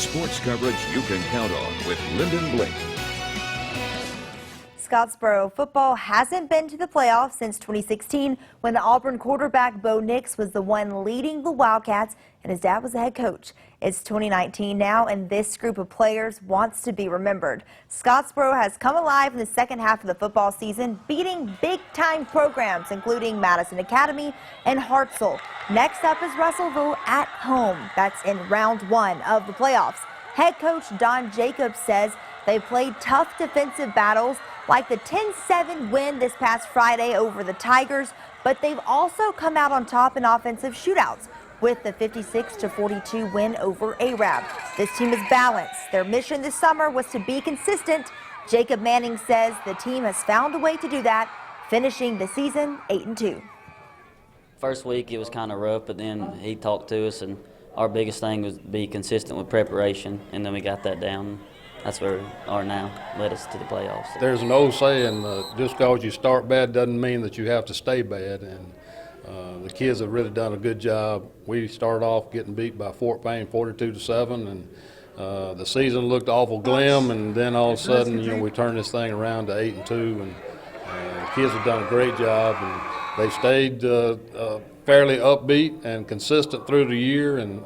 sports coverage you can count on with Lynden Blake. Scottsboro football hasn't been to the playoffs since 2016 when the Auburn quarterback Bo Nix was the one leading the Wildcats and his dad was the head coach. It's 2019 now and this group of players wants to be remembered. Scottsboro has come alive in the second half of the football season, beating big-time programs including Madison Academy and Hartselle. Next up is Russellville at home. That's in round one of the playoffs. Head coach Don Jacobs says they played tough defensive battles like the 10-7 win this past Friday over the Tigers, but they've also come out on top in offensive shootouts with the 56-42 win over Arab. This team is balanced. Their mission this summer was to be consistent. Jacob Manning says the team has found a way to do that, finishing the season 8-2. First week it was kind of rough, but then he talked to us, and our biggest thing was be consistent with preparation, and then we got that down. That's where we are now, led us to the playoffs. There's an old saying, just because you start bad doesn't mean that you have to stay bad, and the kids have really done a good job. We started off getting beat by Fort Payne 42-7, and the season looked awful glim, and then all of a sudden, we turned this thing around to 8-2, and the kids have done a great job, and they've stayed fairly upbeat and consistent through the year, and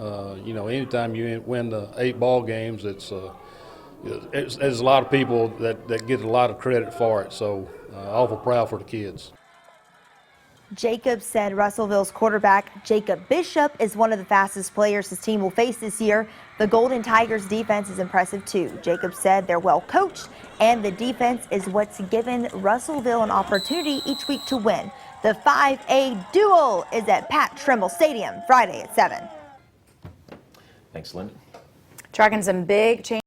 anytime you win the 8 ball games, there's a lot of people that get a lot of credit for it, so awful proud for the kids. Jacobs said Russellville's quarterback Jacob Bishop is one of the fastest players his team will face this year. The Golden Tigers defense is impressive too. Jacobs said they're well coached and the defense is what's given Russellville an opportunity each week to win. The 5A duel is at Pat Trimble Stadium Friday at 7. Thanks, Lynden. Tracking some big changes.